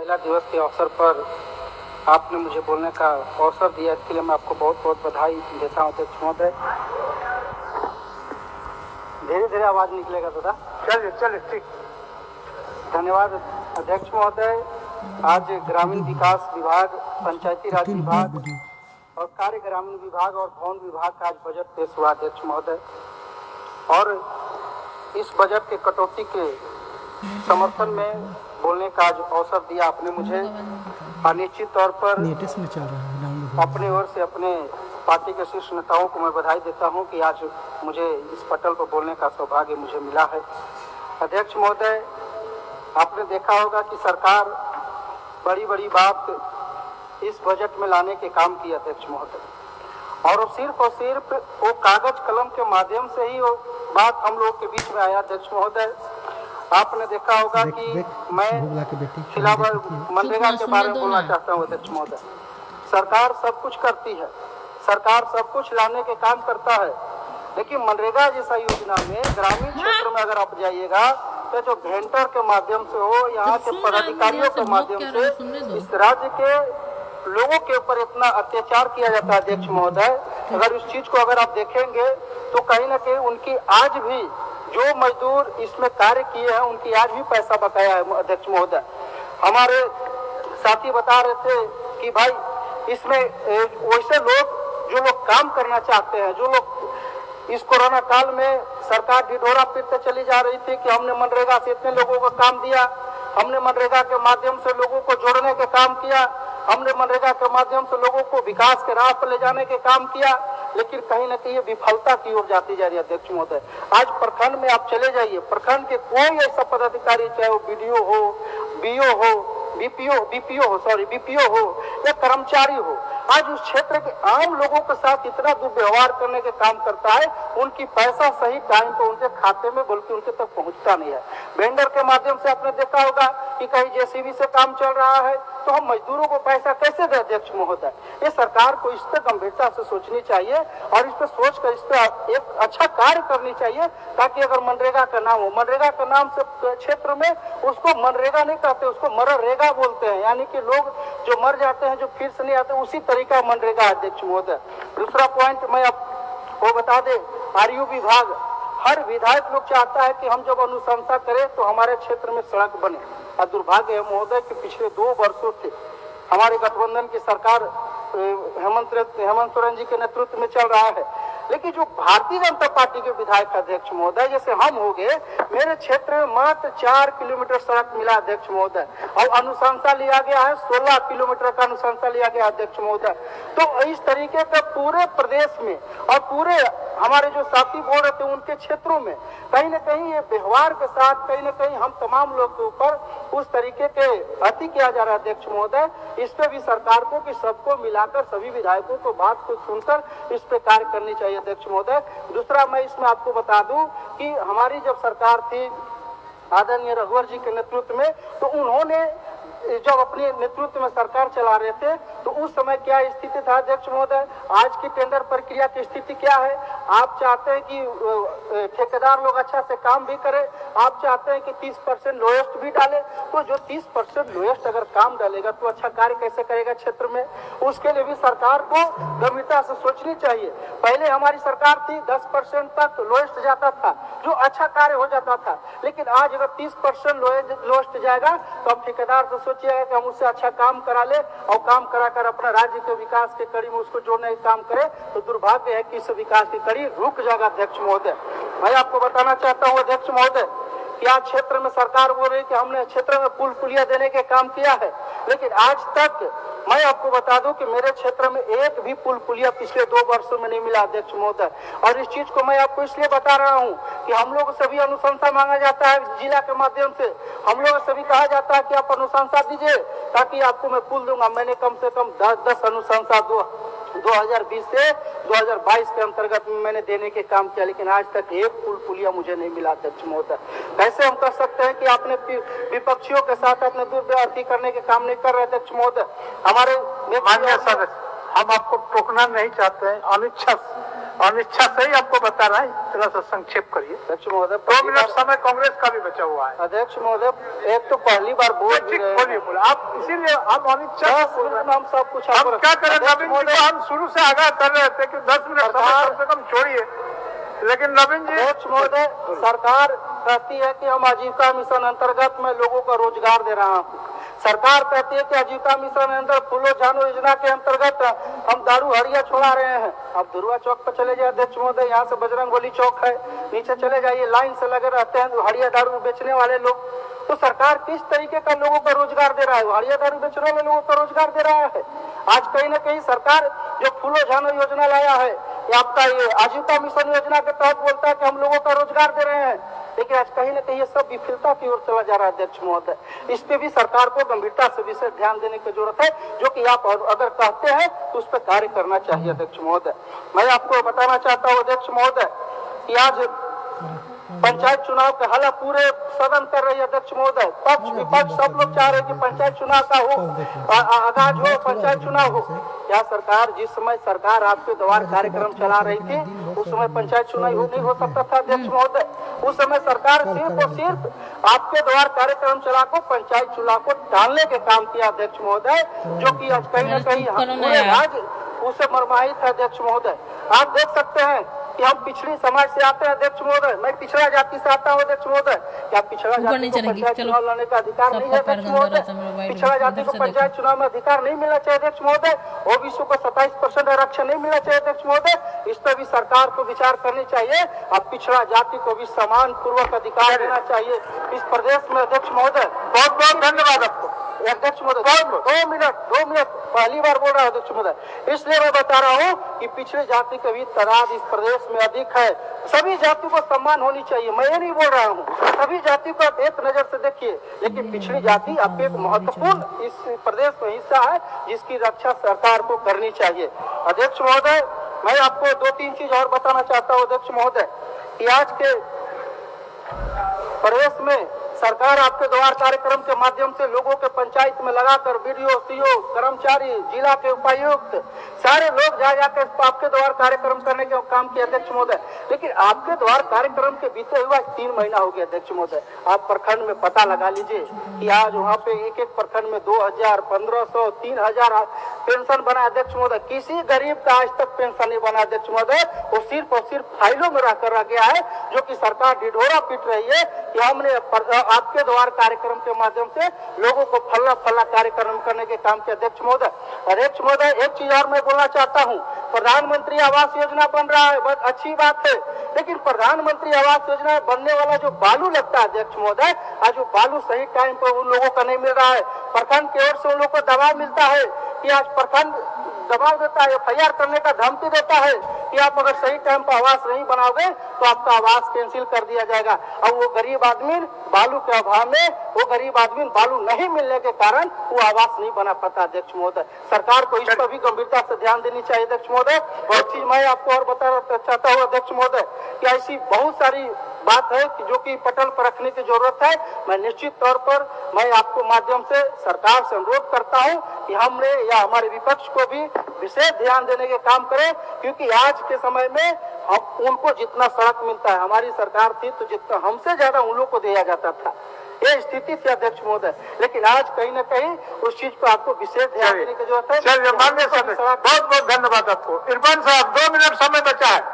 महिला दिवस के अवसर पर आपने मुझे बोलने का अवसर दिया, इसके लिए मैं आपको बहुत बहुत बधाई देता हूँ अध्यक्ष महोदय। धीरे धीरे आवाज निकलेगा दादा। चलिए चलिए ठीक। धन्यवाद अध्यक्ष महोदय। आज ग्रामीण विकास विभाग, पंचायती राज विभाग और कार्य ग्रामीण विभाग और भवन विभाग का आज बजट पेश हुआ अध्यक्ष महोदय, और इस बजट के कटौती के समर्थन में बोलने का आज अवसर दिया आपने मुझे। निश्चित तौर पर अपने ओर से अपने पार्टी के शीर्ष नेताओं को मैं बधाई देता हूं कि आज मुझे इस पटल पर बोलने का सौभाग्य मुझे मिला है। अध्यक्ष महोदय, आपने देखा होगा कि सरकार बड़ी बड़ी बात इस बजट में लाने के काम किया अध्यक्ष महोदय, और सिर्फ वो कागज कलम के माध्यम से ही वो बात हम लोग के बीच में आया अध्यक्ष महोदय। आपने देखा होगा कि मैं खिलाफत मनरेगा के बारे में बोलना चाहता हूँ अध्यक्ष महोदय। सरकार सब कुछ करती है, सरकार सब कुछ लाने के काम करता है, लेकिन मनरेगा जैसा योजना में ग्रामीण क्षेत्र में अगर आप जाइएगा तो जो वेंडर के माध्यम से हो, यहाँ के पदाधिकारियों के माध्यम से इस राज्य के लोगों के ऊपर इतना अत्याचार किया जाता है अध्यक्ष महोदय। अगर इस चीज को अगर आप देखेंगे तो कहीं ना कहीं उनकी आज भी जो मजदूर इसमें कार्य किए हैं उनकी आज भी पैसा बकाया है अध्यक्ष महोदय। हमारे साथी बता रहे थे कि भाई इसमें वैसे लोग जो लोग काम करना चाहते हैं, जो लोग इस कोरोना काल में सरकार ढिढोरा पीटते चली जा रही थी कि हमने मनरेगा से इतने लोगों को काम दिया, हमने मनरेगा के माध्यम से लोगों को जोड़ने का काम किया, हमने मनरेगा के माध्यम से लोगों को विकास के राह पर ले जाने के काम किया, लेकिन कहीं ना कहीं ये विफलता की ओर जाती जा रही है अध्यक्ष महोदय। आज प्रखंड में आप चले जाइए, प्रखंड के कोई ऐसा पदाधिकारी, चाहे वो बीडीओ हो, बीओ हो, बीपीओ हो या कर्मचारी हो, आज उस क्षेत्र के आम लोगों के साथ इतना दुर्व्यवहार करने के काम करता है, उनकी पैसा सही टाइम पर उनके खाते में बल्कि उनके तक पहुंचता नहीं है। वेंडर के माध्यम से आपने देखा होगा कि कहीं जेसीबी से काम चल रहा है तो हम मजदूरों को पैसा कैसे दें अध्यक्ष महोदय। ये सरकार को इस पर गंभीरता से सोचनी चाहिए और इस पर सोचकर इस पर एक अच्छा कार्य करनी चाहिए, ताकि अगर मनरेगा का नाम हो, मनरेगा का नाम से क्षेत्र में उसको मनरेगा नहीं कहते, उसको मनरेगा बोलते हैं, यानी कि लोग जो मर जाते हैं, जो फिर से नहीं आते, उसी तरीका मनरेगा अध्यक्ष महोदय। दूसरा पॉइंट मैं आपको बता दे, आरयू विभाग, हर विधायक लोग चाहता है कि हम जब अनुशंसा करें तो हमारे क्षेत्र में सड़क बने, और दुर्भाग्य है महोदय कि पिछले 2 वर्षों से हमारे गठबंधन की सरकार हेमंत सोरेन जी के नेतृत्व में चल रहा है, लेकिन जो भारतीय जनता पार्टी के विधायक अध्यक्ष महोदय जैसे हम हो गए, मेरे क्षेत्र में मात्र 4 किलोमीटर सड़क मिला अध्यक्ष महोदय, और अनुशंसा लिया गया है 16 किलोमीटर का अनुशंसा लिया गया अध्यक्ष महोदय। तो इस तरीके का पूरे प्रदेश में और पूरे हमारे जो साथी बोल रहे थे उनके क्षेत्रों में कहीं ना कहीं ये व्यवहार के साथ कहीं ना कहीं हम तमाम लोग के ऊपर उस तरीके के अति किया जा रहा है अध्यक्ष महोदय। इस पे भी सरकार को कि सबको मिलाकर सभी विधायकों को बात को सुनकर इस पे कार्य करनी चाहिए अध्यक्ष महोदय। दूसरा मैं इसमें आपको बता दूं कि हमारी जब सरकार थी आदरणीय रघुवर जी के नेतृत्व में, तो उन्होंने जब अपने नेतृत्व में सरकार चला रहे थे तो उस समय क्या स्थिति था अध्यक्ष महोदय, आज की टेंडर प्रक्रिया की स्थिति क्या है। आप चाहते हैं कि ठेकेदार लोग अच्छा से काम भी करें, आप चाहते हैं कि 30% लोएस्ट भी डाले, तो जो 30% लोएस्ट अगर काम डालेगा तो अच्छा कार्य कैसे करेगा क्षेत्र में, उसके लिए भी सरकार को गंभीरता से सोचनी चाहिए। पहले हमारी सरकार थी 10% तक लोएस्ट जाता था, जो अच्छा कार्य हो जाता था, लेकिन आज अगर 30% लोएस्ट जाएगा तो अब ठेकेदार से सोचिएगा कि हम उससे अच्छा काम करा ले और काम कराकर अपना राज्य के विकास के कड़ी में उसको जोड़ने का काम करे, तो दुर्भाग्य है कि इस विकास की कड़ी रुक जाएगा अध्यक्ष महोदय। मैं आपको बताना चाहता हूँ अध्यक्ष महोदय कि आज क्षेत्र में सरकार बोल रही कि हमने क्षेत्र में पुल पुलिया देने के काम किया है, लेकिन आज तक मैं आपको बता दूं कि मेरे क्षेत्र में एक भी पुल पुलिया पिछले 2 वर्षों में नहीं मिला अध्यक्ष महोदय। और इस चीज को मैं आपको इसलिए बता रहा हूं कि हम लोग सभी अनुशंसा मांगा जाता है जिला के माध्यम से, हम लोग सभी कहा जाता है कि आप अनुशंसा दीजिए ताकि आपको मैं पुल दूंगा। मैंने कम से कम 10 अनुशंसा 2020 से 2022 के अंतर्गत में मैंने देने के काम किया, लेकिन आज तक एक पुल पुलिया मुझे नहीं मिला अध्यक्ष महोदय। कैसे हम कर सकते हैं कि आपने विपक्षियों के साथ अपने दुर्व्यवहार करने के काम नहीं कर रहे अध्यक्ष महोदय। हमारे माननीय सदस्य, हम आपको टोकना नहीं चाहते हैं, अनिच्छा अनिच्छा से ही आपको बता रहा है, थोड़ा सा संक्षेप करिए। अध्यक्ष महोदय 2 मिनट समय कांग्रेस का भी बचा हुआ है। अध्यक्ष महोदय एक तो पहली बार बोलिए आप, इसीलिए हम अनिच्छा हम सब कुछ हम क्या करें नवीन जी को हम शुरू से आगाह कर रहे थे कि 10 मिनट समय कम से कम छोड़िए, लेकिन नवीन जी। अध्यक्ष महोदय सरकार कहती है कि हम आजीविका मिशन अंतर्गत मैं लोगों को रोजगार दे रहा हूँ। सरकार कहती है कि आजीविका मिशन अंदर फूलो झानो योजना के अंतर्गत हम दारू हड़िया छोड़ा रहे हैं। अब दुर्वा चौक पर चले जाए अध्यक्ष महोदय, यहाँ से बजरंगबली चौक है, नीचे चले जाइए, लाइन से लगे रहते हैं हड़िया दारू बेचने वाले लोग। तो सरकार किस तरीके का लोगों को रोजगार दे रहा है? हड़िया दारू बेचने वाले लोगों को रोजगार दे रहा है। आज कहीं न कहीं सरकार जो फूलो झानो योजना लाया है, ये आपका ये आजीविका मिशन योजना के तहत बोलता है कि हम लोगों का रोजगार दे रहे हैं, लेकिन आज कहीं न कहीं ये सब विफलता की ओर चला जा रहा है अध्यक्ष महोदय। इस पे भी सरकार को गंभीरता से विशेष ध्यान देने की जरूरत है, जो कि आप अगर कहते हैं तो उस पर कार्य करना चाहिए अध्यक्ष महोदय। मैं आपको बताना चाहता हूँ अध्यक्ष महोदय कि आज पंचायत चुनाव का हल्ला पूरे सदन कर रही है अध्यक्ष महोदय। पक्ष विपक्ष सब लोग चाह रहे हैं कि पंचायत चुनाव का हो, आगाज हो, पंचायत चुनाव हो। क्या सरकार जिस समय सरकार आपके द्वार कार्यक्रम चला रही थी उस समय पंचायत चुनाव नहीं हो सकता था अध्यक्ष महोदय? उस समय सरकार सिर्फ और सिर्फ आपके द्वार कार्यक्रम चला को पंचायत चुनाव को टालने के काम किया अध्यक्ष महोदय, जो कि आज कहीं न कहीं पूरे राज्य उसे मरमाहित है अध्यक्ष महोदय। आप देख सकते हैं कि हम पिछड़ी समाज से आते हैं अध्यक्ष महोदय, मैं पिछड़ा जाति से आता हूँ अध्यक्ष महोदय। क्या पिछड़ा जाति को पंचायत चुनाव लड़ने का अधिकार नहीं है अध्यक्ष महोदय? पिछड़ा जाति को पंचायत चुनाव में अधिकार नहीं मिलना चाहिए अध्यक्ष महोदय? ओबीसी को 27% आरक्षण नहीं मिलना चाहिए अध्यक्ष महोदय? इस पर भी सरकार को विचार करनी चाहिए। अब पिछड़ा जाति को भी समान पूर्वक अधिकार देना चाहिए इस प्रदेश में अध्यक्ष महोदय। बहुत बहुत धन्यवाद आपको अध्यक्ष महोदय। 2 मिनट पहली बार बोल रहा हूँ अध्यक्ष महोदय, इसलिए मैं बता रहा हूँ कि पिछड़ी जाति की भी तादाद इस प्रदेश में अधिक है। सभी जाति को सम्मान होनी चाहिए, मैं ये नहीं बोल रहा हूँ, सभी जाति को आप एक नजर से देखिए, लेकिन पिछड़ी जाति आप एक महत्वपूर्ण इस प्रदेश में हिस्सा है जिसकी रक्षा सरकार को करनी चाहिए अध्यक्ष महोदय। मैं आपको 2-3 चीज और बताना चाहता हूँ अध्यक्ष महोदय कि आज के प्रदेश में सरकार आपके द्वार कार्यक्रम के माध्यम से लोगों के पंचायत में लगाकर वीडियो, सीओ, कर्मचारी, जिला के उपायुक्त सारे लोग जा जाकर आपके द्वार कार्यक्रम करने के काम किए अध्यक्ष महोदय। लेकिन आपके द्वार कार्यक्रम के बीते हुआ 3 महीना हो गया अध्यक्ष महोदय। आप प्रखंड में पता लगा लीजिए कि आज वहाँ पे एक प्रखंड में 2000, 1500, 3000 पेंशन बना अध्यक्ष महोदय। किसी गरीब का आज तक पेंशन नहीं बना अध्यक्ष महोदय। वो सिर्फ और सिर्फ फाइलों में रह गया है, जो कि सरकार ढिढोरा पीट रही है कि हमने आपके द्वार कार्यक्रम के माध्यम से लोगों को फला कार्यक्रम करने के काम किया अध्यक्ष महोदय। अध्यक्ष महोदय एक चीज और मैं बोलना चाहता हूँ, प्रधानमंत्री आवास योजना बन रहा है, बहुत अच्छी बात है, लेकिन प्रधानमंत्री आवास योजना में बनने वाला जो बालू लगता है अध्यक्ष महोदय, आज वो बालू सही टाइम पर उन लोगों का नहीं मिल रहा है। प्रखंड की ओर से उन लोगों को दबाव मिलता है कि आज प्रखंड दबाव देता है, FIR करने का धमकी देता है कि आप अगर सही टाइम पर आवास नहीं बनाओगे तो आपका आवास कैंसिल कर दिया जाएगा। और वो गरीब आदमी बालू के अभाव में, वो गरीब आदमी बालू नहीं मिलने के कारण वो आवास नहीं बना पाता अध्यक्ष महोदय। सरकार को इस पर भी गंभीरता से ध्यान देनी चाहिए अध्यक्ष महोदय। बहुत चीज मैं आपको और बताना चाहता हूँ अध्यक्ष महोदय कि ऐसी बहुत सारी बात है कि जो कि पटल पर रखने की जरूरत है। मैं निश्चित तौर पर मैं आपको माध्यम से सरकार से अनुरोध करता हूं कि हमने या हमारे विपक्ष को भी विशेष ध्यान देने के काम करें, क्योंकि आज के समय में हम उनको जितना सड़क मिलता है, हमारी सरकार थी तो जितना हमसे ज्यादा उन लोग को दिया जाता था, ये स्थिति थी अध्यक्ष महोदय। लेकिन आज कहीं न कहीं उस चीज पर आपको विशेष ध्यान देने की जरूरत है। चलिए माननीय सदस्य, बहुत बहुत धन्यवाद आपको। इरफान साहब 2 मिनट समय बचा है।